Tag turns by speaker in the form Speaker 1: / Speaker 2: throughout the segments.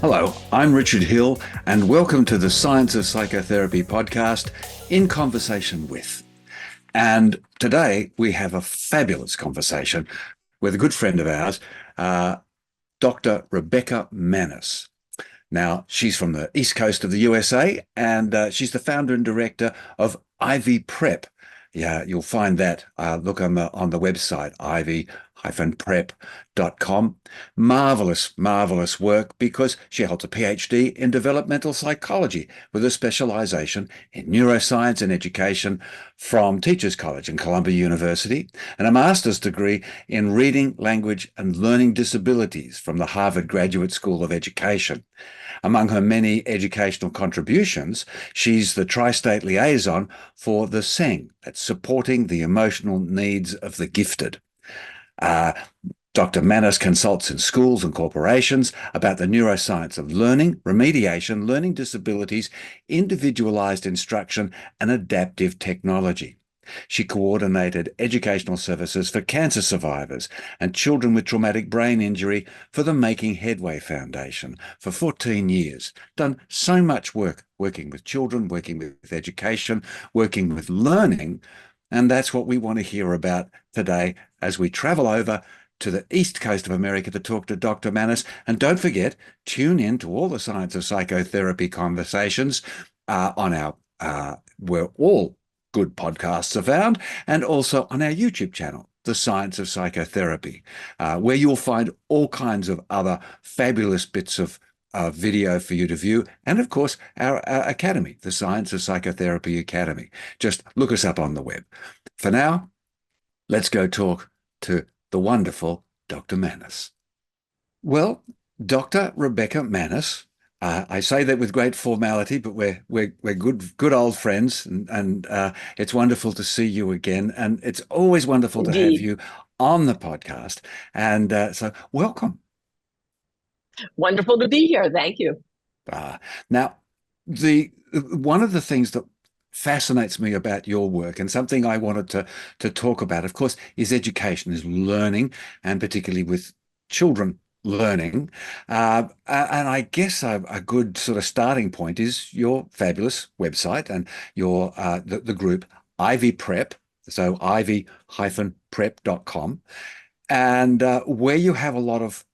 Speaker 1: Hello, I'm Richard Hill, and welcome to the Science of Psychotherapy podcast, In Conversation With. And today we have a fabulous conversation with a good friend of ours, Dr. Rebecca Mannis. Now, she's from the East Coast of the USA, and she's the founder and director of Ivy Prep. Yeah, you'll find that. Look on the website, ivy-prep.com. Marvelous work, because she holds a PhD in developmental psychology with a specialization in neuroscience and education from Teachers College and Columbia University, and a master's degree in reading, language, and learning disabilities from the Harvard Graduate School of Education. Among her many educational contributions, she's the tri-state liaison for the SENG, that's Supporting the Emotional Needs of the Gifted. Dr. Mannis consults in schools and corporations about the neuroscience of learning, remediation, learning disabilities, individualized instruction, and adaptive technology. She coordinated educational services for cancer survivors and children with traumatic brain injury for the Making Headway Foundation for 14 years. Done so much work working with children, working with education, working with learning. And that's what we want to hear about today as we travel over to the East Coast of America to talk to Dr. Mannis. And don't forget, tune in to all the Science of Psychotherapy conversations on our, where all good podcasts are found, and also on our YouTube channel, The Science of Psychotherapy, where you'll find all kinds of other fabulous bits of video for you to view. And of course, our academy, the Science of Psychotherapy Academy. Just look us up on the web. For now, let's go talk to the wonderful Dr. Mannis. Well, Dr. Rebecca Mannis, I say that with great formality, but we're good old friends, and it's wonderful to see you again, and it's always wonderful to have you on the podcast. And so, welcome.
Speaker 2: Wonderful to be here. Thank you.
Speaker 1: Now, one of the things that fascinates me about your work, and something I wanted to talk about, of course, is education, is learning, and particularly with children learning. And I guess a good sort of starting point is your fabulous website and your the group Ivy Prep, so ivy-prep.com, and where you have a lot of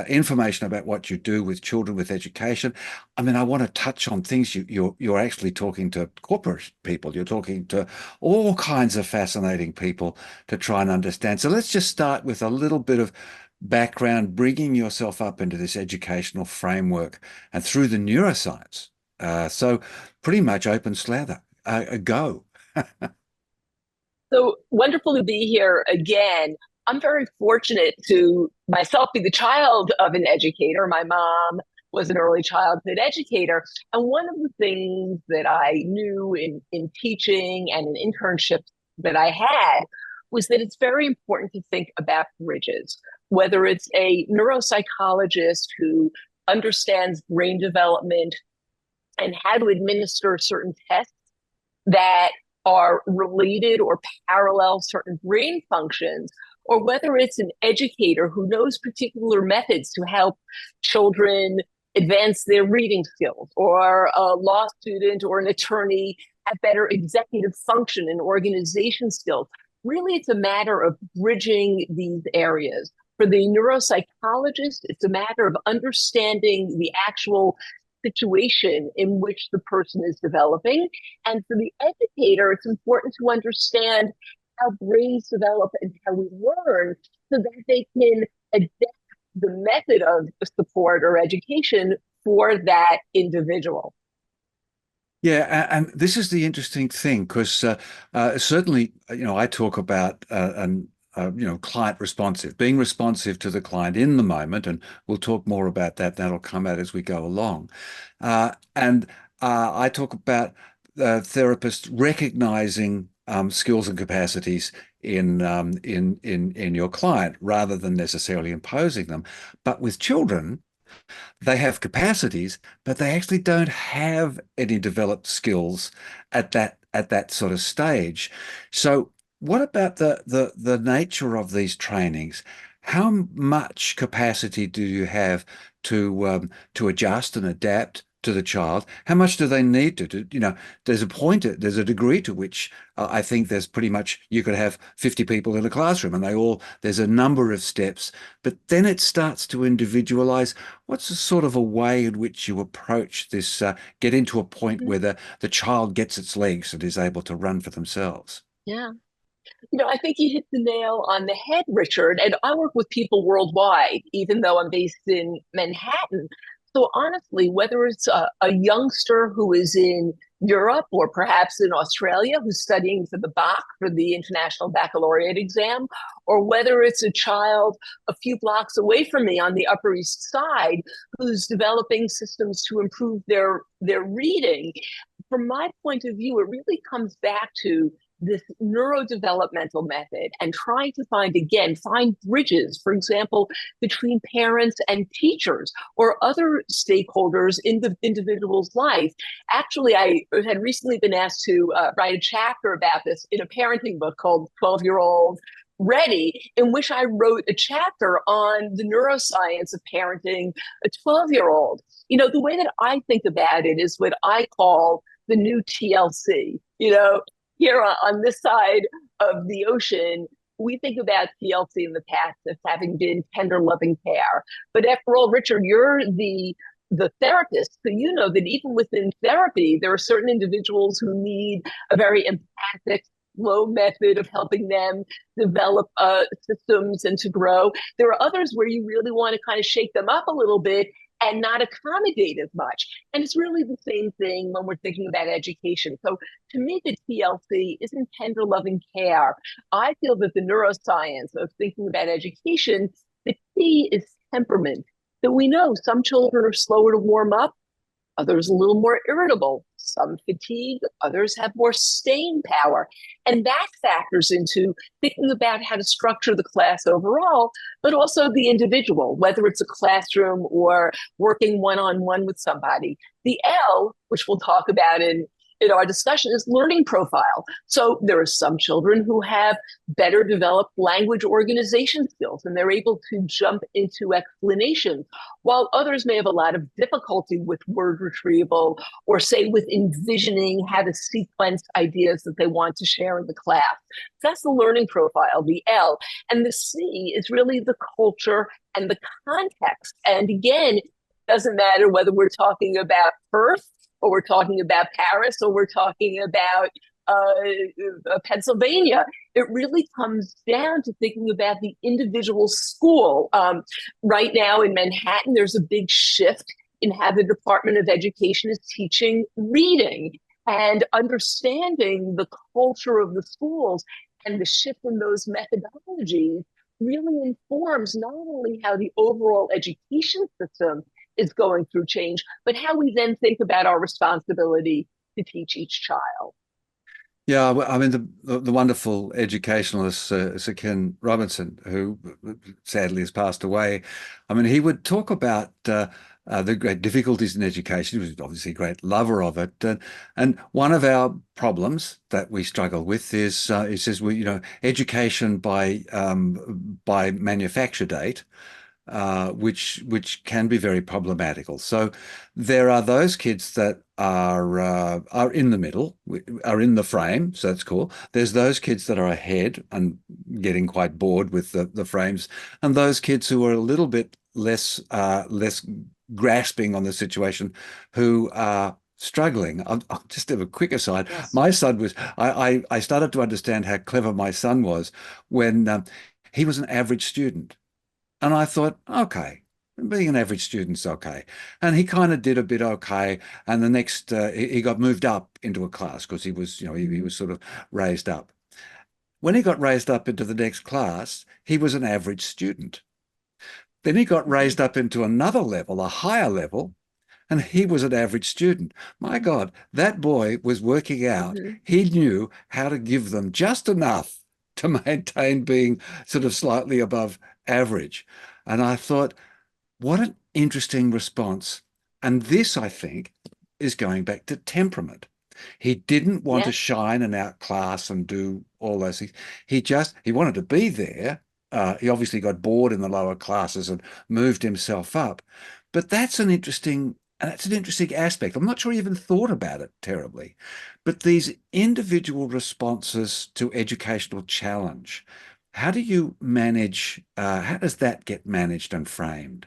Speaker 1: information about what you do with children with education. I mean, I want to touch on things you're actually talking to corporate people. You're talking to all kinds of fascinating people to try and understand. So let's just start with a little bit of background, bringing yourself up into this educational framework and through the neuroscience. So pretty much open slather. Go.
Speaker 2: So wonderful to be here again. I'm very fortunate to myself be the child of an educator. My mom was an early childhood educator. And one of the things that I knew in teaching and in internships that I had was that it's very important to think about bridges, whether it's a neuropsychologist who understands brain development and how to administer certain tests that are related or parallel certain brain functions, or whether it's an educator who knows particular methods to help children advance their reading skills, or a law student or an attorney have better executive function and organization skills. Really, it's a matter of bridging these areas. For the neuropsychologist, it's a matter of understanding the actual situation in which the person is developing. And for the educator, it's important to understand how brains develop and how we learn so that they can adapt the method of support or education for that individual.
Speaker 1: Yeah, and this is the interesting thing, because certainly, I talk about client responsive, being responsive to the client in the moment, and we'll talk more about that. That'll come out as we go along. And I talk about therapists recognizing skills and capacities in your client rather than necessarily imposing them. But with children, they have capacities, but they actually don't have any developed skills at that sort of stage. So what about the nature of these trainings? how much capacity do you have to adjust and adapt to the child? How much do they need to? There's a point, there's a degree to which I think there's pretty much you could have 50 people in a classroom and there's a number of steps, but then it starts to individualize. What's the sort of a way in which you approach this, get into a point where the child gets its legs and is able to run for themselves?
Speaker 2: Yeah. I think you hit the nail on the head, Richard. And I work with people worldwide, even though I'm based in Manhattan. So honestly, whether it's a youngster who is in Europe or perhaps in Australia who's studying for the BAC, for the International Baccalaureate exam, or whether it's a child a few blocks away from me on the Upper East Side who's developing systems to improve their reading, from my point of view, it really comes back to this neurodevelopmental method and trying to find bridges, for example, between parents and teachers or other stakeholders in the individual's life. Actually, I had recently been asked to write a chapter about this in a parenting book called 12-Year-Old Ready, in which I wrote a chapter on the neuroscience of parenting a 12-year-old. The way that I think about it is what I call the new TLC. Here on this side of the ocean, we think about TLC in the past as having been tender, loving care. But after all, Richard, you're the therapist, so you know that even within therapy, there are certain individuals who need a very empathic, slow method of helping them develop systems and to grow. There are others where you really want to kind of shake them up a little bit and not accommodate as much. And it's really the same thing when we're thinking about education. So to me, the TLC isn't tender loving care. I feel that the neuroscience of thinking about education, the T is temperament. So we know some children are slower to warm up, others a little more irritable, some fatigue, others have more staying power. And that factors into thinking about how to structure the class overall, but also the individual, whether it's a classroom or working one-on-one with somebody. The L, which we'll talk about in our discussion, is learning profile. So there are some children who have better developed language organization skills and they're able to jump into explanations, while others may have a lot of difficulty with word retrieval or say with envisioning how to sequence ideas that they want to share in the class. That's the learning profile, the L. And the C is really the culture and the context. And again, it doesn't matter whether we're talking about Perth or we're talking about Paris, or we're talking about Pennsylvania. It really comes down to thinking about the individual school. Right now in Manhattan, there's a big shift in how the Department of Education is teaching reading and understanding the culture of the schools, and the shift in those methodologies really informs not only how the overall education system is going through change, but how we then think about our responsibility to teach each child.
Speaker 1: Yeah, I mean the wonderful educationalist Sir Ken Robinson, who sadly has passed away. I mean, he would talk about the great difficulties in education. He was obviously a great lover of it, and one of our problems that we struggle with is he says education by manufacture date, which can be very problematical. So there are those kids that are in the middle, are in the frame, so that's cool. There's those kids that are ahead and getting quite bored with the frames, and those kids who are a little bit less grasping on the situation, who are struggling. I'll just have a quick aside.
Speaker 2: Yes.
Speaker 1: My son was, I started to understand how clever my son was when he was an average student. And I thought, okay, being an average student's okay. And he kind of did a bit okay. And the next, he got moved up into a class because he was, he was sort of raised up. When he got raised up into the next class, he was an average student. Then he got raised up into another level, a higher level, and he was an average student. My God, that boy was working out.
Speaker 2: Mm-hmm.
Speaker 1: He knew how to give them just enough to maintain being sort of slightly above average. And I thought, what an interesting response. And this, I think, is going back to temperament. He didn't want to
Speaker 2: Yes.
Speaker 1: shine and outclass and do all those things. He wanted to be there, he obviously got bored in the lower classes and moved himself up. But that's an interesting aspect. I'm not sure he even thought about it terribly. But these individual responses to educational challenge, how do you manage, how does that get managed and framed?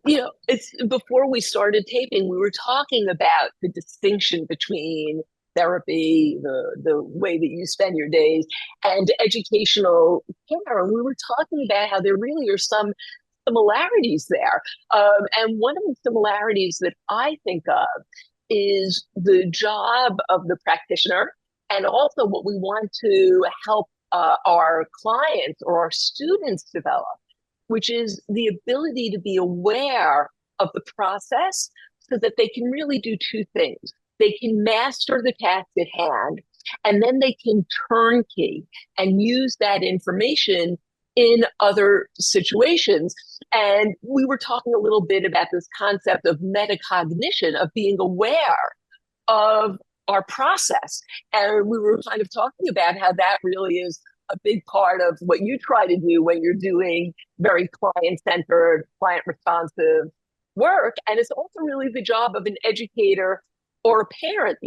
Speaker 2: It's before we started taping, we were talking about the distinction between therapy, the way that you spend your days, and educational care. And we were talking about how there really are some similarities there. And one of the similarities that I think of is the job of the practitioner, and also what we want to help our clients or our students develop, which is the ability to be aware of the process so that they can really do two things. They can master the task at hand, and then they can turnkey and use that information in other situations. And we were talking a little bit about this concept of metacognition, of being aware of our process. And we were kind of talking about how that really is a big part of what you try to do when you're doing very client centered, client responsive work. And it's also really the job of an educator or a parent.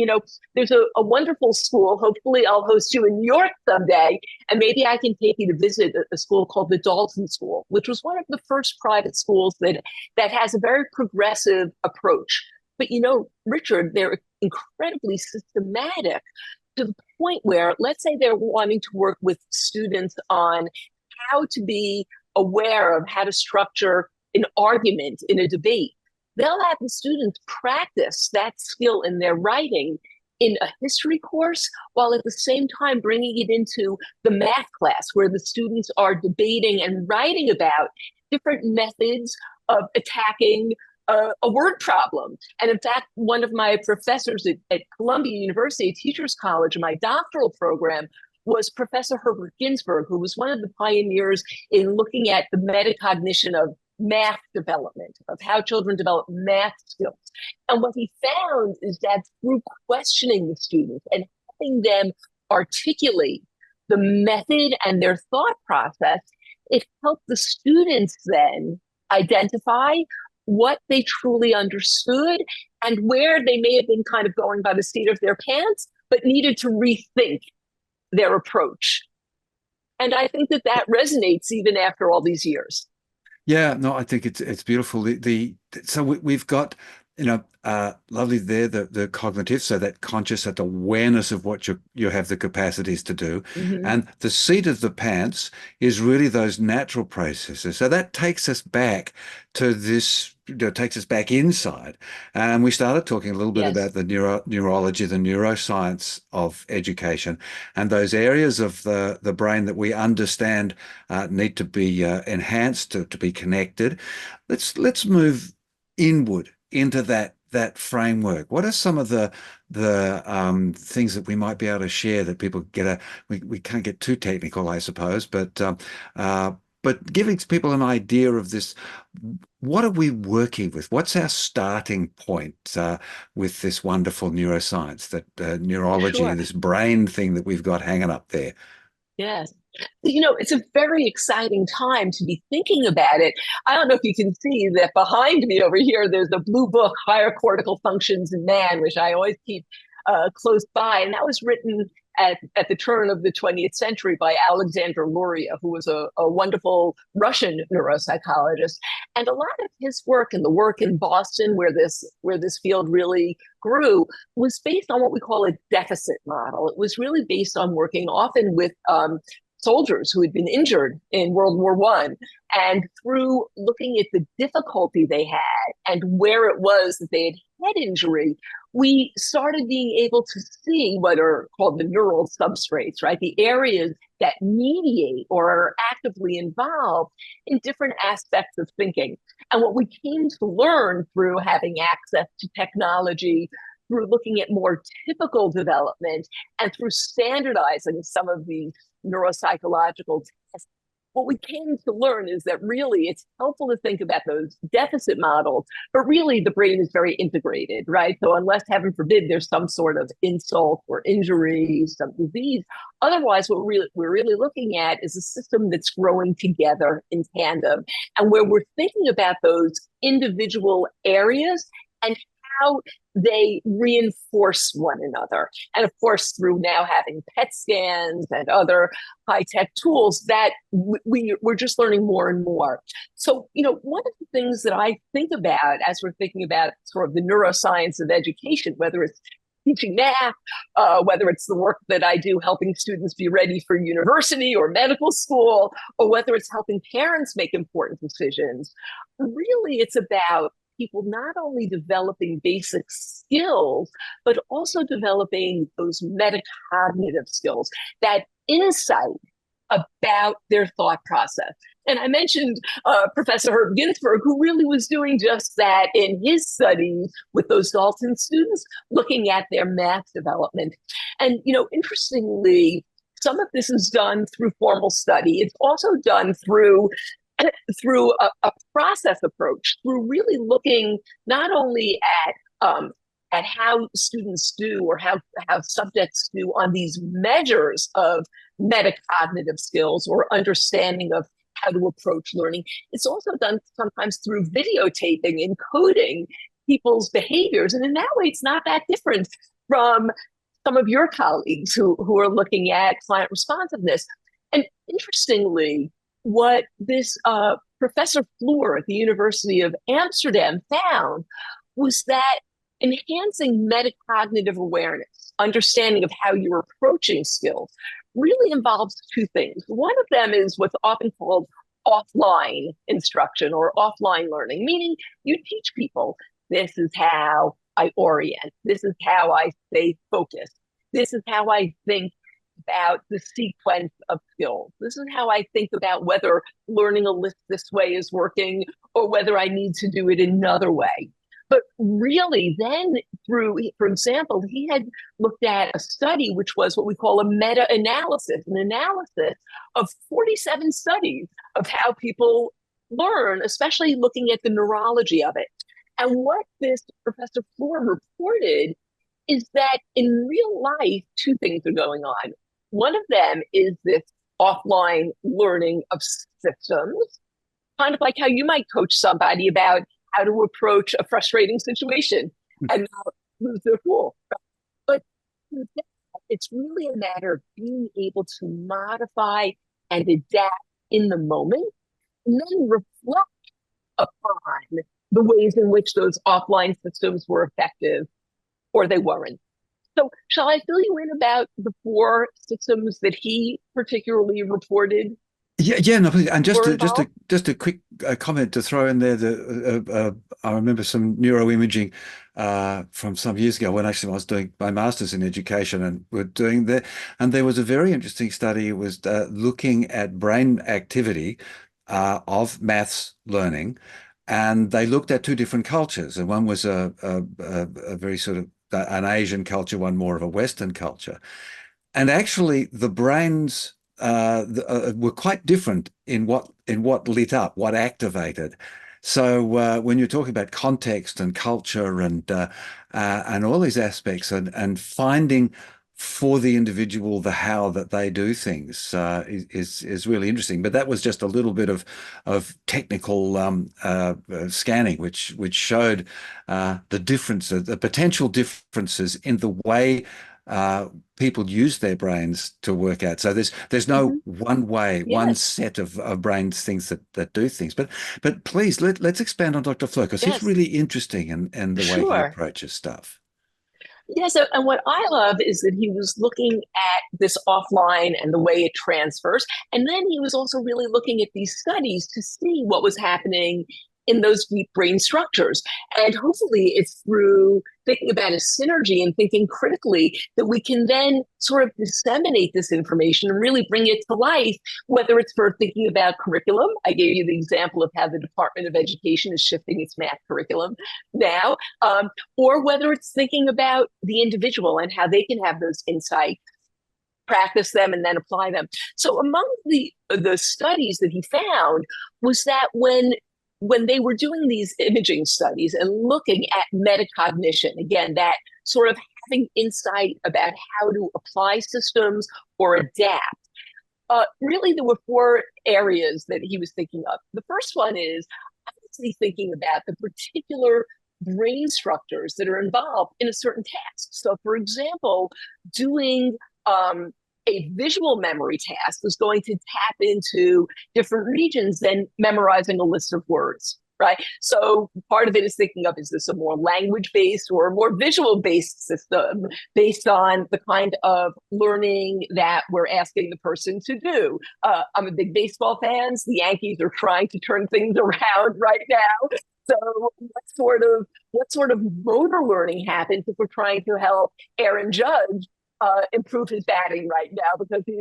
Speaker 2: There's a wonderful school. Hopefully, I'll host you in New York someday. And maybe I can take you to visit a school called the Dalton School, which was one of the first private schools that has a very progressive approach. But Richard, they're incredibly systematic to the point where, let's say they're wanting to work with students on how to be aware of how to structure an argument in a debate. They'll have the students practice that skill in their writing in a history course, while at the same time bringing it into the math class where the students are debating and writing about different methods of attacking a word problem. And in fact, one of my professors at Columbia University Teachers College, my doctoral program, was Professor Herbert Ginsburg, who was one of the pioneers in looking at the metacognition of math development, of how children develop math skills. And what he found is that through questioning the students and helping them articulate the method and their thought process, it helped the students then identify what they truly understood and where they may have been kind of going by the seat of their pants, but needed to rethink their approach. And I think that resonates even after all these years.
Speaker 1: Yeah, no, I think it's beautiful. So we've got, lovely there, the cognitive, so that conscious, that awareness of what you have the capacities to do.
Speaker 2: Mm-hmm.
Speaker 1: And the seat of the pants is really those natural processes. So that takes us back to this, takes us back inside. And we started talking a little bit
Speaker 2: Yes.
Speaker 1: about the neurology, the neuroscience of education, and those areas of the brain that we understand need to be enhanced to be connected. Let's move inward into that framework. What are some of the things that we might be able to share that people get we can't get too technical, I suppose, but giving people an idea of this, what are we working with? What's our starting point with this wonderful neuroscience, that neurology,
Speaker 2: Sure.
Speaker 1: this brain thing that we've got hanging up there?
Speaker 2: Yes. It's a very exciting time to be thinking about it. I don't know if you can see that behind me over here, there's the blue book, Higher Cortical Functions in Man, which I always keep close by. And that was written at the turn of the 20th century by Alexander Luria, who was a wonderful Russian neuropsychologist. And a lot of his work and the work in Boston, where this field really grew, was based on what we call a deficit model. It was really based on working often with soldiers who had been injured in World War One. And through looking at the difficulty they had and where it was that they had injury, we started being able to see what are called the neural substrates, right? The areas that mediate or are actively involved in different aspects of thinking. And what we came to learn through having access to technology, through looking at more typical development, and through standardizing some of these neuropsychological tests, what we came to learn is that really it's helpful to think about those deficit models, but really the brain is very integrated, right? So unless, heaven forbid, there's some sort of insult or injury, some disease, otherwise what we're really looking at is a system that's growing together in tandem, and where we're thinking about those individual areas and how they reinforce one another. And of course, through now having PET scans and other high-tech tools, that we're just learning more and more. So, one of the things that I think about as we're thinking about sort of the neuroscience of education, whether it's teaching math, whether it's the work that I do helping students be ready for university or medical school, or whether it's helping parents make important decisions, really it's about people not only developing basic skills, but also developing those metacognitive skills, that insight about their thought process. And I mentioned Professor Herb Ginsberg, who really was doing just that in his studies with those Dalton students, looking at their math development. And, interestingly, some of this is done through formal study. It's also done through a process approach, through really looking not only at how students do or how subjects do on these measures of metacognitive skills or understanding of how to approach learning. It's also done sometimes through videotaping and coding people's behaviors. And in that way, it's not that different from some of your colleagues who are looking at client responsiveness. And interestingly, what this Professor Floor at the University of Amsterdam found was that enhancing metacognitive awareness, understanding of how you're approaching skills, really involves two things. One of them is what's often called offline instruction or offline learning, meaning you teach people, this is how I orient, this is how I stay focused, this is how I think about the sequence of skills. This is how I think about whether learning a list this way is working or whether I need to do it another way. But really, then through, for example, he had looked at a study which was what we call a meta-analysis, an analysis of 47 studies of how people learn, especially looking at the neurology of it. And what this Professor Floor reported is that in real life, two things are going on. One of them is this offline learning of systems, kind of like how you might coach somebody about how to approach a frustrating situation and not lose their cool. But it's really a matter of being able to modify and adapt in the moment, and then reflect upon the ways in which those offline systems were effective or they weren't. So shall I fill you in about the 4 systems that he particularly reported?
Speaker 1: Yeah, no, please. And just a quick comment to throw in there. I remember some neuroimaging from some years ago when actually I was doing my master's in education, and we're doing there. And there was a very interesting study. It was looking at brain activity of maths learning, and they looked at 2 different cultures. And one was a very sort of an Asian culture, one more of a Western culture. And actually, the brains were quite different in what lit up, what activated. So when you're talking about context and culture and all these aspects, and finding for the individual the how that they do things is really interesting. But that was just a little bit of technical scanning, which showed the differences, the potential differences in the way people use their brains to work out. So there's no one way, one set of brain things that do things. But please let's expand on Dr. Floor, because he's really interesting in the way he approaches stuff.
Speaker 2: Yes, and what I love is that he was looking at this offline and the way it transfers. And then he was also really looking at these studies to see what was happening in those deep brain structures. And hopefully it's through thinking about a synergy and thinking critically that we can then sort of disseminate this information and really bring it to life, whether it's for thinking about curriculum. I gave you the example of how the Department of Education is shifting its math curriculum now, or whether it's thinking about the individual and how they can have those insights practice them and then apply them. So among the studies that he found was that when they were doing these imaging studies and looking at metacognition, again, that sort of having insight about how to apply systems or adapt, really there were four areas that he was thinking of. The first one is obviously thinking about the particular brain structures that are involved in a certain task. So, for example, doing a visual memory task is going to tap into different regions than memorizing a list of words, right? So part of it is thinking of, is this a more language-based or a more visual-based system based on the kind of learning that we're asking the person to do? I'm a big baseball fan. The Yankees are trying to turn things around right now. So what sort of motor learning happens if we're trying to help Aaron Judge improve his batting right now because he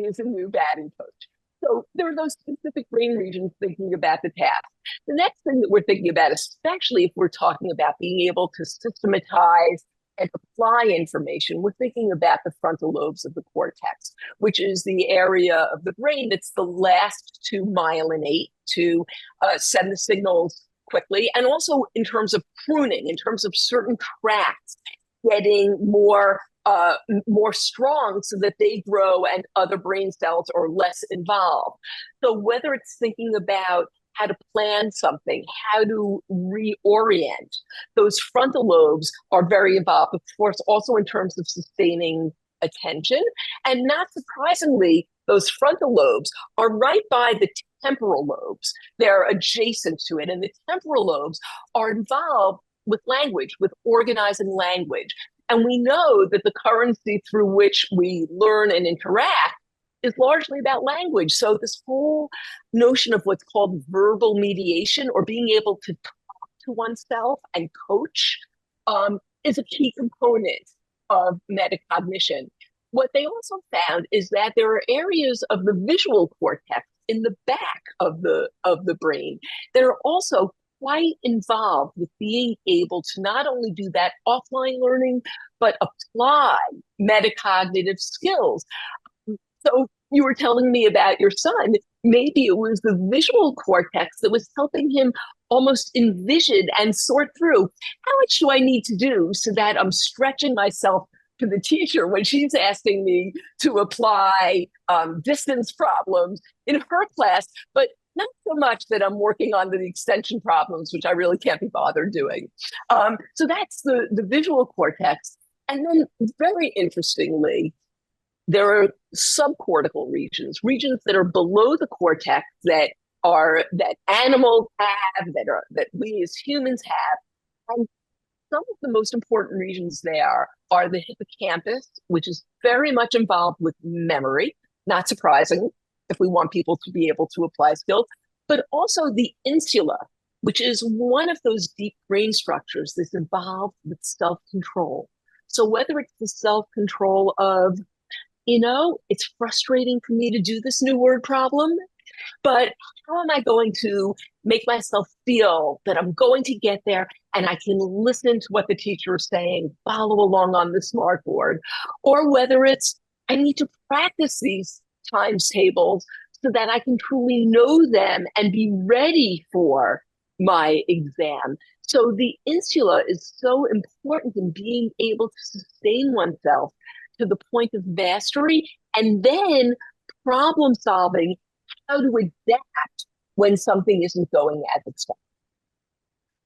Speaker 2: is a new batting coach? So there are those specific brain regions thinking about the task. The next thing that we're thinking about, especially if we're talking about being able to systematize and apply information, we're thinking about the frontal lobes of the cortex, which is the area of the brain that's the last to myelinate, to send the signals quickly, and also in terms of pruning, in terms of certain tracts getting more strong so that they grow and other brain cells are less involved. So whether it's thinking about how to plan something, how to reorient, those frontal lobes are very involved, of course, also in terms of sustaining attention. And not surprisingly, those frontal lobes are right by the temporal lobes. They're adjacent to it. And the temporal lobes are involved with language, with organizing language. And we know that the currency through which we learn and interact is largely about language. So this whole notion of what's called verbal mediation, or being able to talk to oneself and coach, is a key component of metacognition. What they also found is that there are areas of the visual cortex in the back of the brain that are also quite involved with being able to not only do that offline learning, but apply metacognitive skills. So you were telling me about your son. Maybe it was the visual cortex that was helping him almost envision and sort through, how much do I need to do so that I'm stretching myself to the teacher when she's asking me to apply distance problems in her class, but not so much that I'm working on the extension problems, which I really can't be bothered doing. So that's the visual cortex. And then very interestingly, there are subcortical regions that are below the cortex that animals have, that we as humans have. And some of the most important regions there are the hippocampus, which is very much involved with memory, not surprising if we want people to be able to apply skills, but also the insula, which is one of those deep brain structures that's involved with self-control. So whether it's the self-control of, it's frustrating for me to do this new word problem, but how am I going to make myself feel that I'm going to get there and I can listen to what the teacher is saying, follow along on the smart board, or whether it's I need to practice these times tables so that I can truly know them and be ready for my exam. So the insula is so important in being able to sustain oneself to the point of mastery, and then problem solving, how to adapt when something isn't going as expected.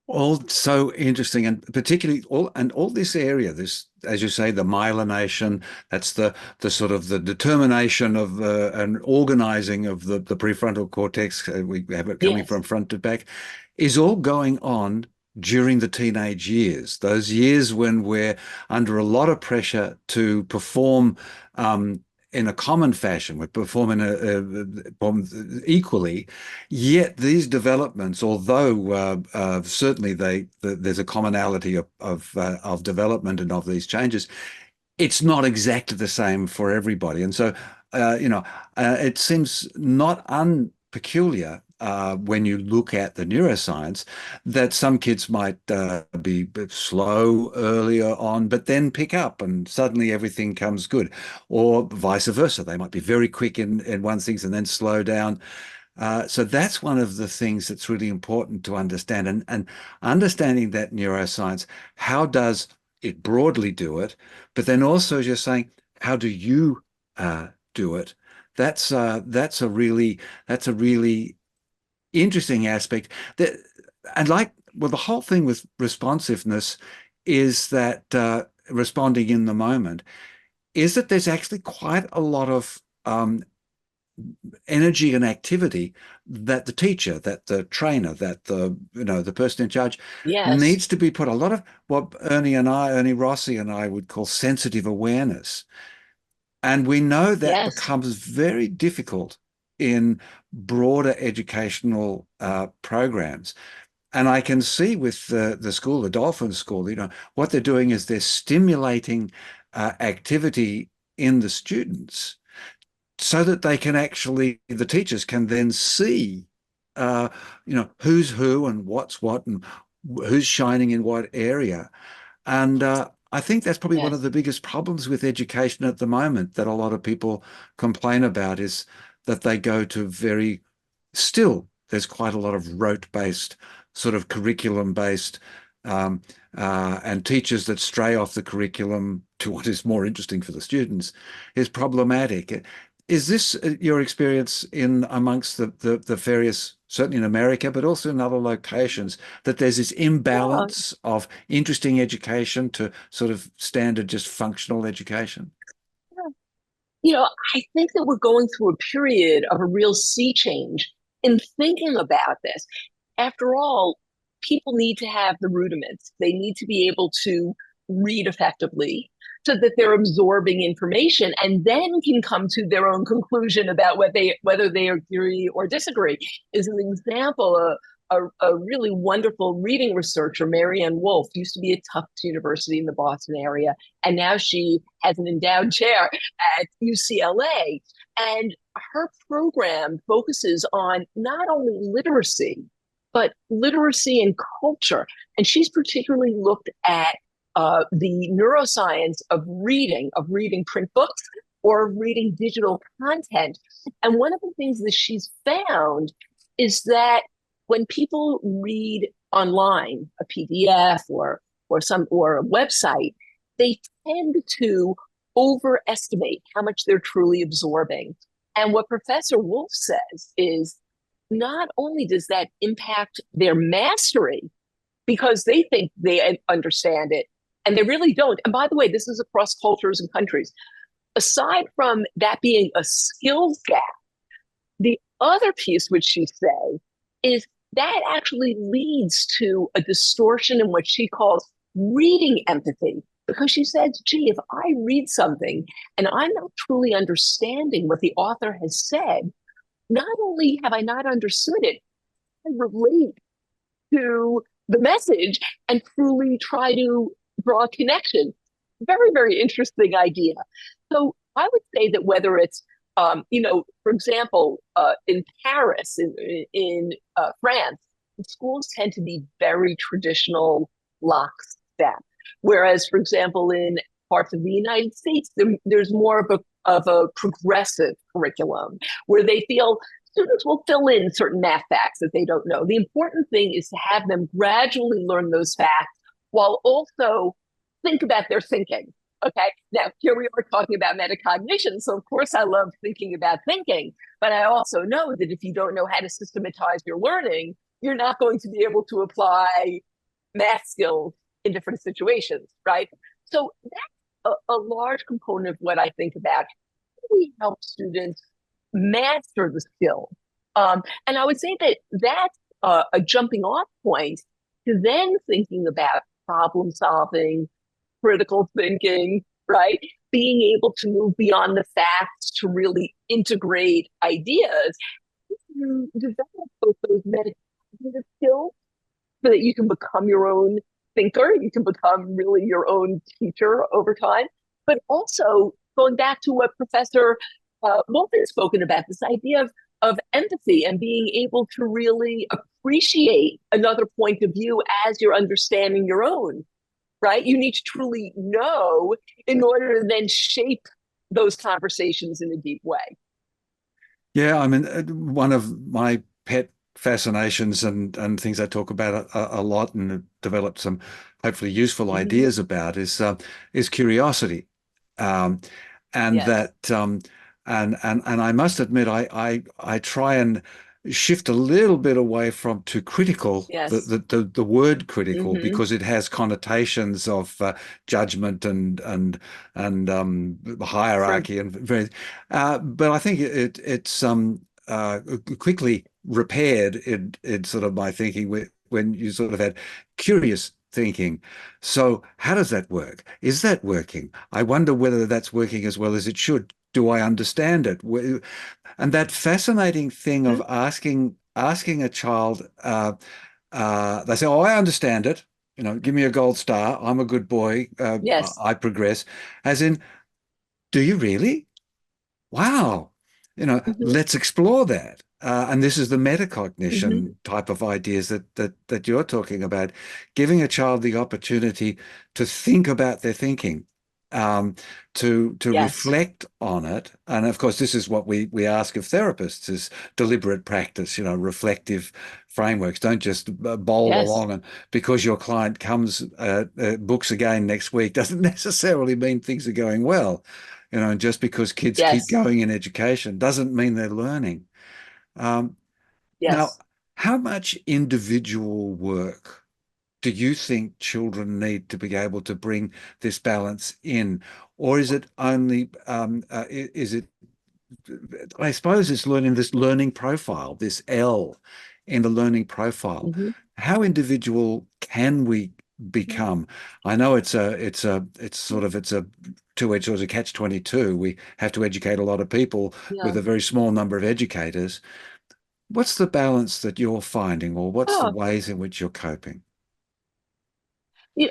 Speaker 1: All so interesting, and particularly all this area, this, as you say, the myelination, that's the sort of the determination of and organizing of the prefrontal cortex. We have it coming from front to back, is all going on during the teenage years, those years when we're under a lot of pressure to perform in a common fashion, we're performing equally, yet these developments, although certainly there's a commonality of development and of these changes, it's not exactly the same for everybody. And so, it seems not unpeculiar when you look at the neuroscience, that some kids might be a bit slow earlier on, but then pick up and suddenly everything comes good, or vice versa. They might be very quick in one things and then slow down. So that's one of the things that's really important to understand, and understanding that neuroscience, how does it broadly do it, but then also, as you're saying, how do you do it? That's a really interesting aspect. That and like well, the whole thing with responsiveness is that responding in the moment is that there's actually quite a lot of energy and activity that the teacher, that the trainer, that the person in charge
Speaker 2: Yes,
Speaker 1: needs to be put a lot of what Ernie Rossi and I would call sensitive awareness. And we know that
Speaker 2: yes,
Speaker 1: becomes very difficult in broader educational programs. And I can see with the school, the Dolphin School, what they're doing is they're stimulating activity in the students so that they can actually, the teachers can then see, uh, who's who and what's what and who's shining in what area. And I think that's probably one of
Speaker 2: yes,
Speaker 1: the biggest problems with education at the moment that a lot of people complain about is that they go to still, there's quite a lot of rote-based, sort of curriculum-based, um, and teachers that stray off the curriculum to what is more interesting for the students is problematic. Is this your experience in amongst the various, certainly in America, but also in other locations, that there's this
Speaker 2: yeah.
Speaker 1: imbalance of interesting education to sort of standard, just functional education?
Speaker 2: You know, I think that we're going through a period of a real sea change in thinking about this. After all, people need to have the rudiments. They need to be able to read effectively so that they're absorbing information and then can come to their own conclusion about whether they agree or disagree. Is an example, a really wonderful reading researcher, Marianne Wolf, used to be at Tufts University in the Boston area, and now she has an endowed chair at UCLA. And her program focuses on not only literacy, but literacy and culture. And she's particularly looked at the neuroscience of reading print books or reading digital content. And one of the things that she's found is that when people read online, a PDF or a website, they tend to overestimate how much they're truly absorbing. And what Professor Wolf says is not only does that impact their mastery because they think they understand it and they really don't. And by the way, this is across cultures and countries. Aside from that being a skills gap, the other piece, which she says, is that actually leads to a distortion in what she calls reading empathy. Because she says, gee, if I read something and I'm not truly understanding what the author has said, not only have I not understood it, I relate to the message and truly try to draw a connection. Very, very interesting idea. So I would say that whether it's, for example, in Paris, in France, schools tend to be very traditional lockstep. Whereas, for example, in parts of the United States, there's more of a progressive curriculum where they feel students will fill in certain math facts that they don't know. The important thing is to have them gradually learn those facts while also think about their thinking. Okay. Now, here we are talking about metacognition. So, of course, I love thinking about thinking, but I also know that if you don't know how to systematize your learning, you're not going to be able to apply math skills in different situations, right? So, that's a large component of what I think about. How do we help students master the skill? And I would say that that's a jumping off point to then thinking about problem solving, critical thinking, right? Being able to move beyond the facts to really integrate ideas. You develop both those metacognitive skills so that you can become your own thinker, you can become really your own teacher over time. But also going back to what Professor Wolf has spoken about, this idea of of empathy and being able to really appreciate another point of view as you're understanding your own, right? You need to truly know in order to then shape those conversations in a deep way.
Speaker 1: Yeah, I mean, one of my pet fascinations and things I talk about a lot and have developed some hopefully useful
Speaker 2: Mm-hmm.
Speaker 1: ideas about is curiosity, um, and
Speaker 2: Yes.
Speaker 1: that and I must admit I try and shift a little bit away from too critical
Speaker 2: Yes.
Speaker 1: the word critical
Speaker 2: Mm-hmm.
Speaker 1: because it has connotations of judgment and
Speaker 2: Sure.
Speaker 1: hierarchy and very but I think it's quickly repaired in sort of my thinking when you sort of had curious thinking. So how does that work? Is that working? I wonder whether that's working as well as it should. Do I understand it? And that fascinating thing
Speaker 2: Mm-hmm.
Speaker 1: of asking a child, they say, "Oh, I understand it. You know, give me a gold star. I'm a good boy.
Speaker 2: Yes.
Speaker 1: I progress." As in, do you really? Wow,
Speaker 2: Mm-hmm.
Speaker 1: let's explore that. And this is the
Speaker 2: Mm-hmm.
Speaker 1: metacognition type of ideas that you're talking about, giving a child the opportunity to think about their thinking, um, to
Speaker 2: Yes.
Speaker 1: reflect on it. And of course, this is what we ask of therapists: is deliberate practice, reflective frameworks. Don't just bowl
Speaker 2: Yes.
Speaker 1: along, and because your client comes books again next week doesn't necessarily mean things are going well. And just because kids keep
Speaker 2: Yes.
Speaker 1: going in education doesn't mean they're learning. Um, Now,
Speaker 2: Yes.
Speaker 1: how much individual work do you think children need to be able to bring this balance in? Or is it only, is it, I suppose it's learning this learning profile, this L in the learning profile.
Speaker 2: Mm-hmm.
Speaker 1: How individual can we become? I know it's a two-edged sword, a catch-22. We have to educate a lot of people with
Speaker 2: Yeah.
Speaker 1: a very small number of educators. What's the balance that you're finding, or what's the
Speaker 2: Oh,
Speaker 1: ways in which you're coping?
Speaker 2: yeah,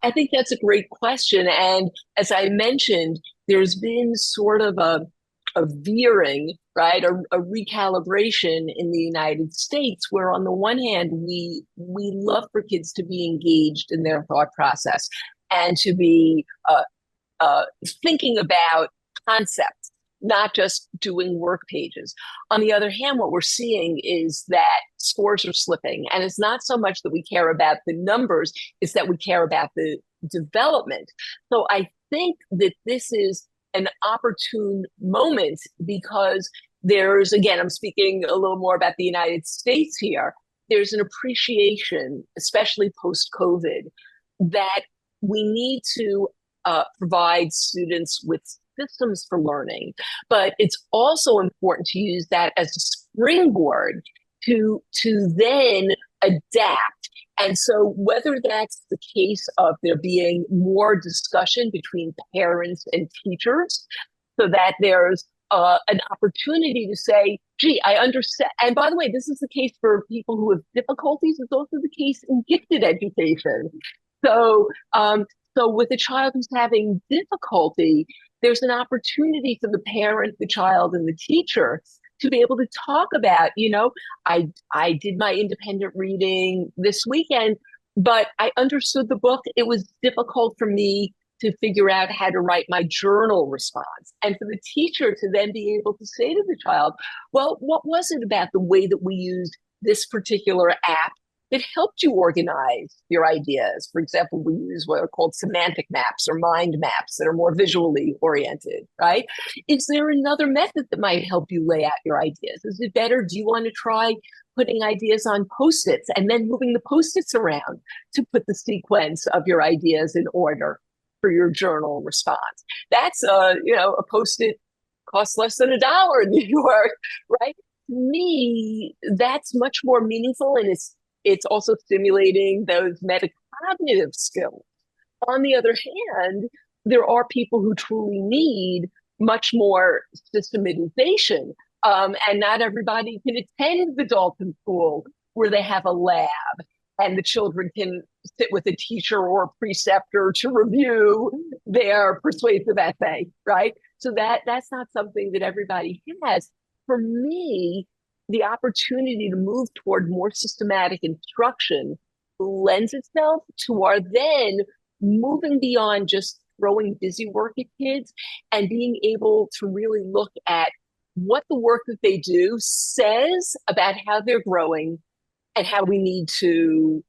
Speaker 2: I think that's a great question. And as I mentioned, there's been sort of a veering, right, a recalibration in the United States, where on the one hand, we love for kids to be engaged in their thought process and to be thinking about concepts, not just doing work pages. On the other hand, what we're seeing is that scores are slipping. And it's not so much that we care about the numbers, it's that we care about the development. So I think that this is an opportune moment because there's, again, I'm speaking a little more about the United States here. There's an appreciation, especially post COVID, that we need to provide students with systems for learning, but it's also important to use that as a springboard to then adapt. And so whether that's the case of there being more discussion between parents and teachers, so that there's an opportunity to say, gee, I understand. And by the way, this is the case for people who have difficulties. It's also the case in gifted education. So, so with a child who's having difficulty, there's an opportunity for the parent, the child, and the teacher to be able to talk about, I did my independent reading this weekend, but I understood the book. It was difficult for me to figure out how to write my journal response. And for the teacher to then be able to say to the child, well, what was it about the way that we used this particular app that helped you organize your ideas? For example, we use what are called semantic maps or mind maps that are more visually oriented, right? Is there another method that might help you lay out your ideas? Is it better? Do you want to try putting ideas on post-its and then moving the post-its around to put the sequence of your ideas in order for your journal response? That's a post-it costs less than $1 in New York, right? To me, that's much more meaningful, and it's also stimulating those metacognitive skills. On the other hand, there are people who truly need much more systematization. And not everybody can attend the Dalton School where they have a lab and the children can sit with a teacher or a preceptor to review their persuasive essay, right? So that's not something that everybody has. for me, the opportunity to move toward more systematic instruction lends itself to our then moving beyond just throwing busy work at kids and being able to really look at what the work that they do says about how they're growing and how we need to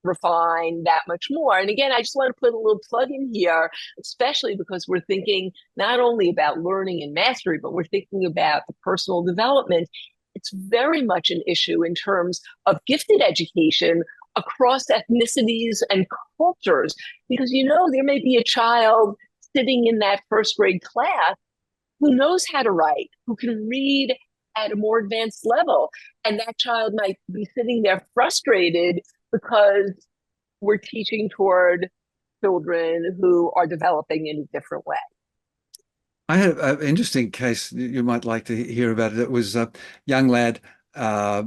Speaker 2: refine that much more. And again, I just want to put a little plug in here, especially because we're thinking not only about learning and mastery, but we're thinking about the personal development. It's very much an issue in terms of gifted education across ethnicities and cultures, because there may be a child sitting in that first grade class who knows how to write, who can read at a more advanced level. And that child might be sitting there frustrated because we're teaching toward children who are developing in a different way.
Speaker 1: I had an interesting case you might like to hear about. It was a young lad, uh,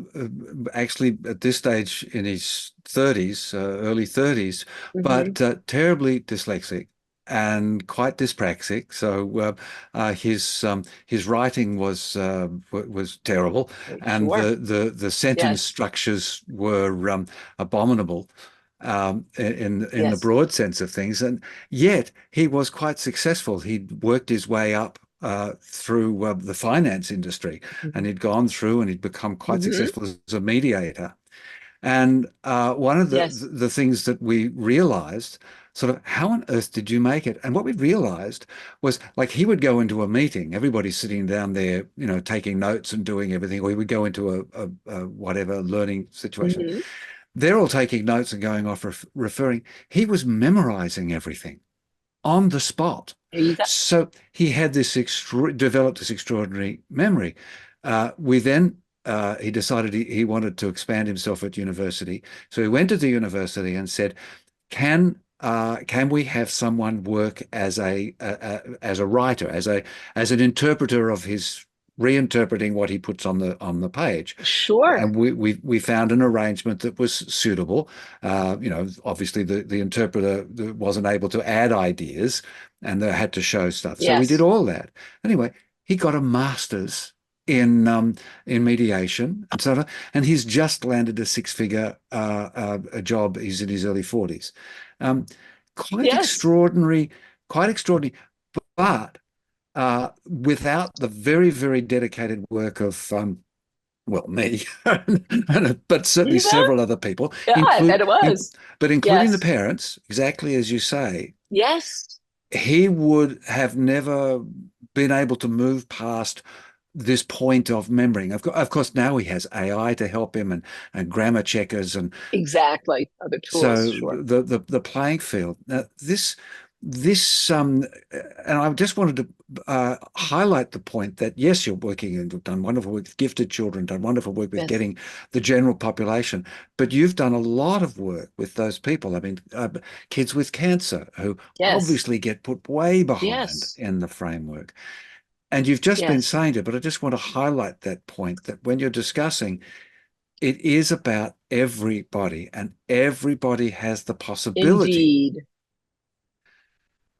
Speaker 1: actually at this stage in his 30s, early 30s, but
Speaker 2: Mm-hmm.
Speaker 1: terribly dyslexic and quite dyspraxic. So his writing was terrible, and
Speaker 2: Sure.
Speaker 1: the sentence
Speaker 2: Yes.
Speaker 1: structures were abominable. In the
Speaker 2: Yes.
Speaker 1: broad sense of things, and yet he was quite successful. He'd worked his way up through the finance industry, and he'd gone through and he'd become quite
Speaker 2: Mm-hmm.
Speaker 1: successful as a mediator. And one of
Speaker 2: Yes.
Speaker 1: the things that we realized, sort of, how on earth did you make it? And what we realized was, like, he would go into a meeting, everybody's sitting down there, taking notes and doing everything, or he would go into a whatever learning situation.
Speaker 2: Mm-hmm.
Speaker 1: They're all taking notes and going off referring. He was memorizing everything on the spot.
Speaker 2: There you go.
Speaker 1: So he had this developed this extraordinary memory. We then he decided he wanted to expand himself at university. So he went to the university and said, can we have someone work as a writer, as an interpreter of his reinterpreting what he puts on the page?
Speaker 2: Sure.
Speaker 1: And we found an arrangement that was suitable. Obviously the interpreter wasn't able to add ideas, and they had to show stuff. So we did
Speaker 2: Yes.
Speaker 1: all that. Anyway, he got a master's in mediation and so on, and he's just landed a six-figure a job. He's in his early 40s. Um, quite
Speaker 2: Yes.
Speaker 1: extraordinary, quite extraordinary. But without the very, very dedicated work of well, me, but certainly
Speaker 2: Yeah.
Speaker 1: several other people,
Speaker 2: Yeah, I bet
Speaker 1: include,
Speaker 2: it was.
Speaker 1: but including the
Speaker 2: Yes.
Speaker 1: parents, exactly as you say,
Speaker 2: Yes.
Speaker 1: he would have never been able to move past this point of remembering. Of course, now he has AI to help him, and grammar checkers, and
Speaker 2: Exactly. Other tools.
Speaker 1: so
Speaker 2: Sure.
Speaker 1: the playing field. Now, this and I just wanted to highlight the point that yes, you're working and you've done wonderful work with gifted children, done wonderful work with
Speaker 2: Yes.
Speaker 1: getting the general population, but you've done a lot of work with those people. I mean, kids with cancer who
Speaker 2: Yes.
Speaker 1: obviously get put way behind
Speaker 2: Yes.
Speaker 1: in the framework. And you've just been
Speaker 2: Yes.
Speaker 1: saying it, but I just want to highlight that point that when you're discussing, it is about everybody, and everybody has the possibility.
Speaker 2: Indeed.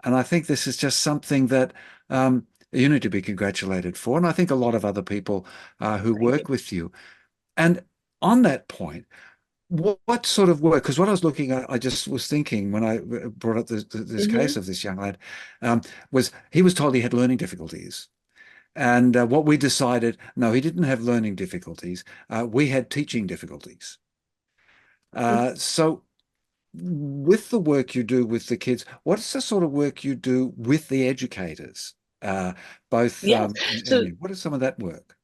Speaker 1: And I think this is just something that you need to be congratulated for. And I think a lot of other people who
Speaker 2: Thank you.
Speaker 1: work with you. And on that point, what sort of work? Because what I was looking at, I just was thinking when I brought up this
Speaker 2: Hmm.
Speaker 1: case of this young lad, was he was told he had learning difficulties. And what we decided, no, he didn't have learning difficulties. We had teaching difficulties. So with the work you do with the kids, what's the sort of work you do with the educators? Both,
Speaker 2: Yes. So
Speaker 1: what is some of that work?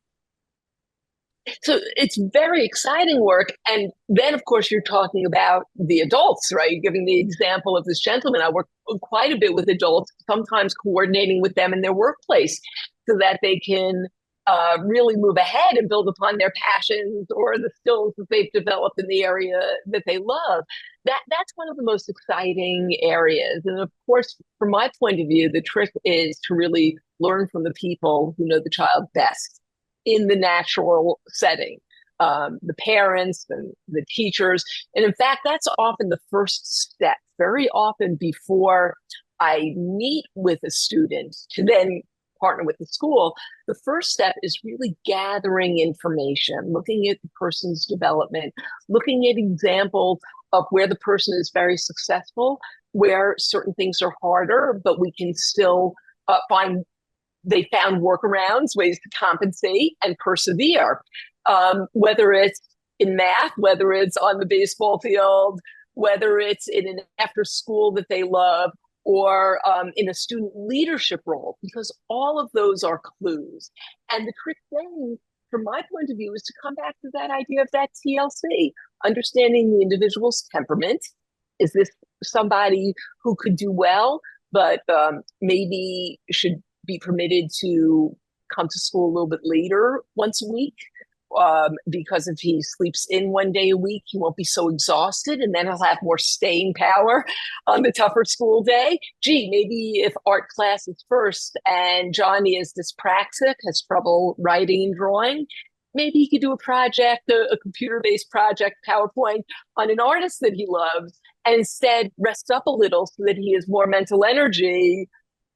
Speaker 2: So it's very exciting work. And then, of course, you're talking about the adults, right? You're giving the example of this gentleman. I work quite a bit with adults, sometimes coordinating with them in their workplace so that they can really move ahead and build upon their passions or the skills that they've developed in the area that they love. That's one of the most exciting areas. And of course, from my point of view, the trick is to really learn from the people who know the child best in the natural setting, the parents and the teachers. And in fact, that's often the first step. Very often before I meet with a student to then partner with the school, the first step is really gathering information, looking at the person's development, looking at examples of where the person is very successful, where certain things are harder, but we can still they found workarounds, ways to compensate and persevere. Whether it's in math, whether it's on the baseball field, whether it's in an after school that they love, or in a student leadership role, because all of those are clues. And the trick then, from my point of view, is to come back to that idea of that TLC, understanding the individual's temperament. Is this somebody who could do well, but maybe should be permitted to come to school a little bit later once a week? Because if he sleeps in one day a week, he won't be so exhausted, and then he'll have more staying power on the tougher school day. Gee, maybe if art class is first and Johnny is dyspraxic, has trouble writing and drawing, maybe he could do a project, a computer-based project, PowerPoint, on an artist that he loves, and instead rest up a little so that he has more mental energy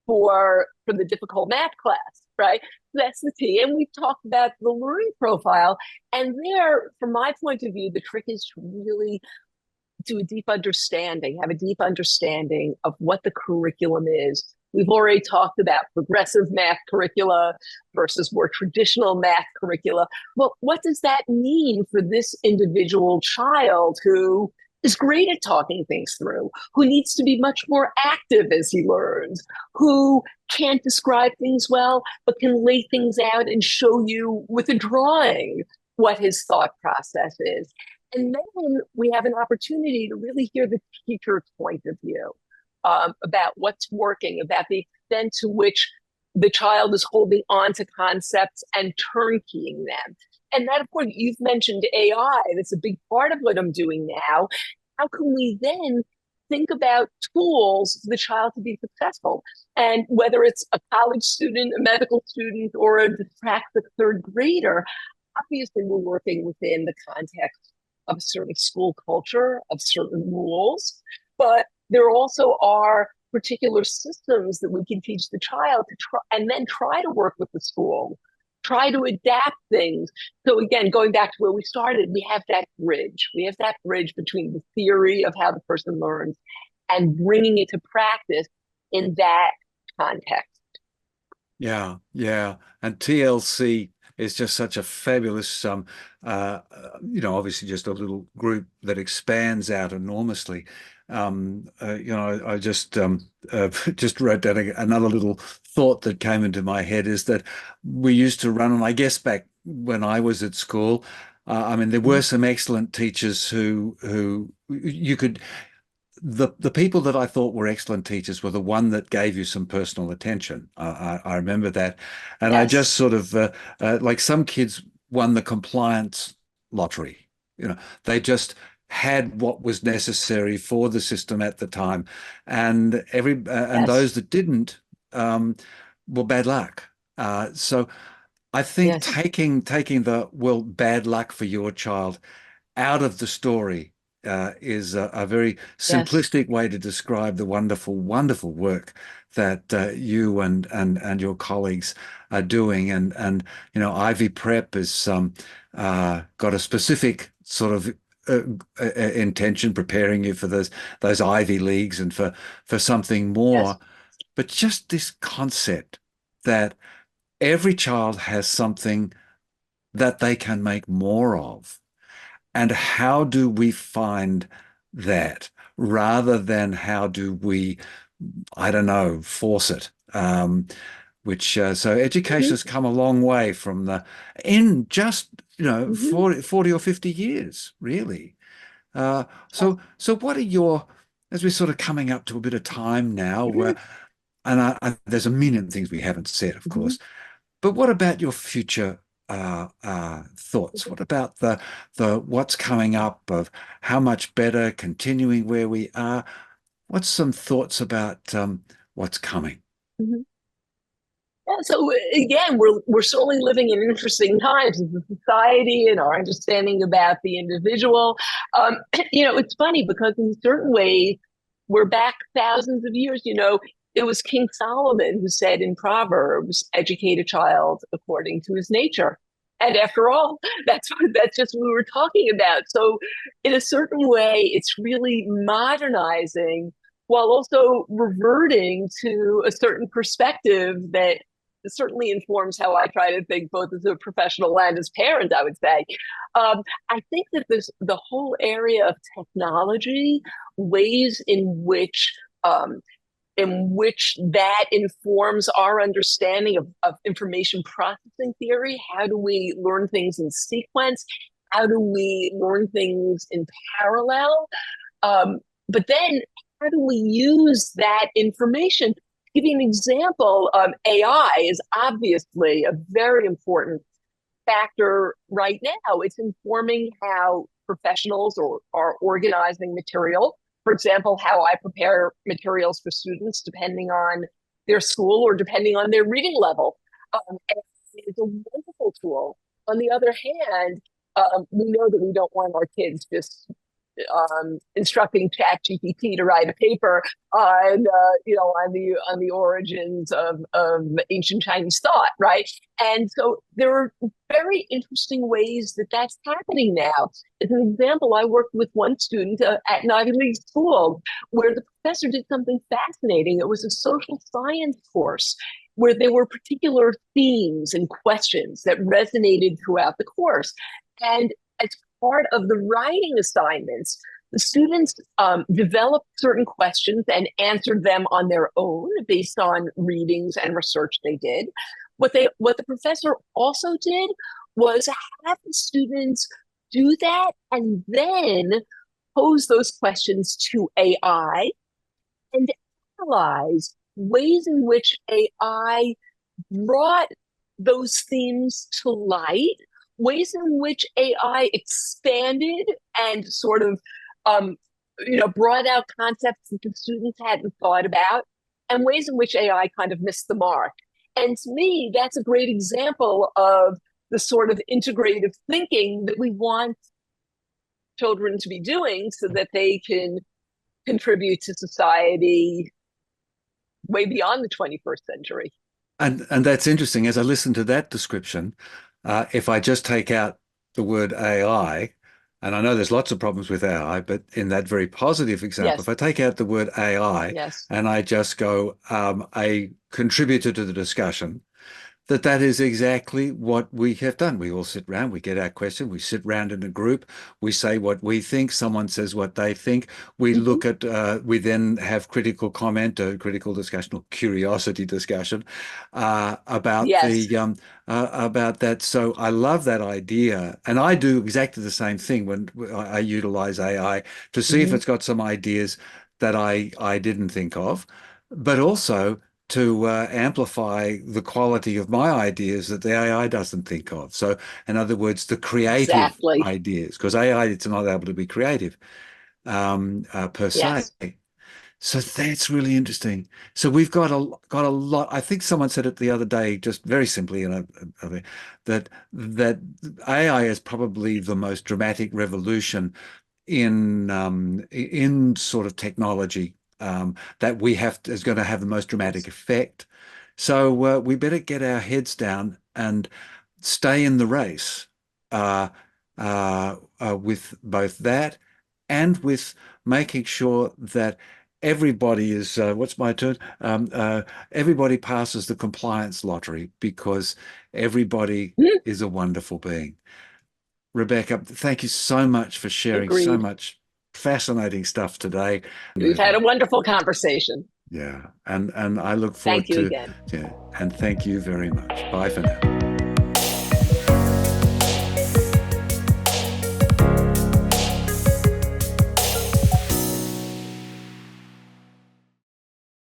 Speaker 2: for the difficult math class, right? That's the T. And we've talked about the learning profile. And there, from my point of view, the trick is to really do a deep understanding, have a deep understanding of what the curriculum is. We've already talked about progressive math curricula versus more traditional math curricula. Well, what does that mean for this individual child who is great at talking things through, who needs to be much more active as he learns, who can't describe things well, but can lay things out and show you with a drawing what his thought process is. And then we have an opportunity to really hear the teacher's point of view about what's working, about the extent to which the child is holding on to concepts and turnkeying them. And that, of course, you've mentioned AI. That's a big part of what I'm doing now. How can we then think about tools for the child to be successful? And whether it's a college student, a medical student, or a dyspraxic third grader, obviously we're working within the context of a certain school culture, of certain rules, but there also are particular systems that we can teach the child to try and then try to work with the school, try to adapt things. So again, going back to where we started, we have that bridge. We have that bridge between the theory of how the person learns and bringing it to practice in that context.
Speaker 1: Yeah, yeah. And TLC is just such a fabulous, obviously just a little group that expands out enormously. I just wrote down another little thought that came into my head is that we used to run, and I guess back when I was at school, there were some excellent teachers who you could. The people that I thought were excellent teachers were the one that gave you some personal attention. I remember that. And yes. I just sort of, like some kids won the compliance lottery. They just had what was necessary for the system at the time. And yes. Those that didn't were bad luck. So I think yes. taking the, well, bad luck for your child out of the story is a very simplistic yes. way to describe the wonderful, wonderful work that you and your colleagues are doing. And Ivy Prep has got a specific sort of intention preparing you for those Ivy Leagues and for something more. Yes. But just this concept that every child has something that they can make more of. And how do we find that rather than how do we, I don't know, force it? So education has come a long way from in just, 40 or 50 years, really. So what are as we're sort of coming up to a bit of time now, and there's a million things we haven't said, of course, but what about your future thoughts? What about the what's coming up of how much better, continuing where we are? What's some thoughts about what's coming?
Speaker 2: Mm-hmm. Yeah, so again, we're certainly living in interesting times as a society and our understanding about the individual. It's funny because in certain ways we're back thousands of years. it was King Solomon who said in Proverbs, educate a child according to his nature. And after all, that's just what we were talking about. So in a certain way, it's really modernizing while also reverting to a certain perspective that certainly informs how I try to think, both as a professional and as parent, I would say. I think that the whole area of technology, ways in which that informs our understanding of information processing theory. How do we learn things in sequence? How do we learn things in parallel? But then how do we use that information? To give you an example, AI is obviously a very important factor right now. It's informing how professionals are organizing material. For example, how I prepare materials for students depending on their school or depending on their reading level. And it's a wonderful tool. On the other hand, we know that we don't want our kids just instructing ChatGPT to write a paper on on the origins of ancient Chinese thought, right? And so there are very interesting ways that that's happening now. As an example, I worked with one student at an Ivy League school where the professor did something fascinating. It was a social science course where there were particular themes and questions that resonated throughout the course. And as part of the writing assignments, the students developed certain questions and answered them on their own based on readings and research they did. What the professor also did was have the students do that and then pose those questions to AI and analyze ways in which AI brought those themes to light, ways in which AI expanded and sort of, brought out concepts that the students hadn't thought about, and ways in which AI kind of missed the mark. And to me, that's a great example of the sort of integrative thinking that we want children to be doing so that they can contribute to society way beyond the 21st century.
Speaker 1: And that's interesting. As I listen to that description, if I just take out the word AI, and I know there's lots of problems with AI, but in that very positive example, if
Speaker 2: Yes.
Speaker 1: I take out the word AI
Speaker 2: Yes.
Speaker 1: and I just go a contributor to the discussion, that is exactly what we have done. We all sit around, we get our question, we sit around in a group, we say what we think, someone says what they think, we
Speaker 2: Mm-hmm.
Speaker 1: look at, we then have critical comment, or critical discussion, or curiosity discussion
Speaker 2: Yes.
Speaker 1: about that. So I love that idea, and I do exactly the same thing when I utilize AI to see if
Speaker 2: Mm-hmm.
Speaker 1: it's got some ideas that I didn't think of, but also to amplify the quality of my ideas that the AI doesn't think of. So, in other words, the creative
Speaker 2: Exactly.
Speaker 1: ideas, because AI it's not able to be creative per se.
Speaker 2: Yes.
Speaker 1: So that's really interesting. So we've got a lot. I think someone said it the other day, just very simply, that AI is probably the most dramatic revolution in sort of technology that we have is going to have the most dramatic
Speaker 2: Yes.
Speaker 1: effect. So we better get our heads down and stay in the race uh, with both that and with making sure that everybody is what's my turn? Everybody passes the compliance lottery because everybody
Speaker 2: Mm-hmm.
Speaker 1: is a wonderful being. Rebecca, thank you so much for sharing so
Speaker 2: Agreed.
Speaker 1: much fascinating stuff today.
Speaker 2: We've had a
Speaker 1: Moving.
Speaker 2: wonderful conversation.
Speaker 1: Yeah. And I look
Speaker 2: Thank
Speaker 1: forward
Speaker 2: you
Speaker 1: to,
Speaker 2: again.
Speaker 1: yeah, and thank you very much. Bye for now.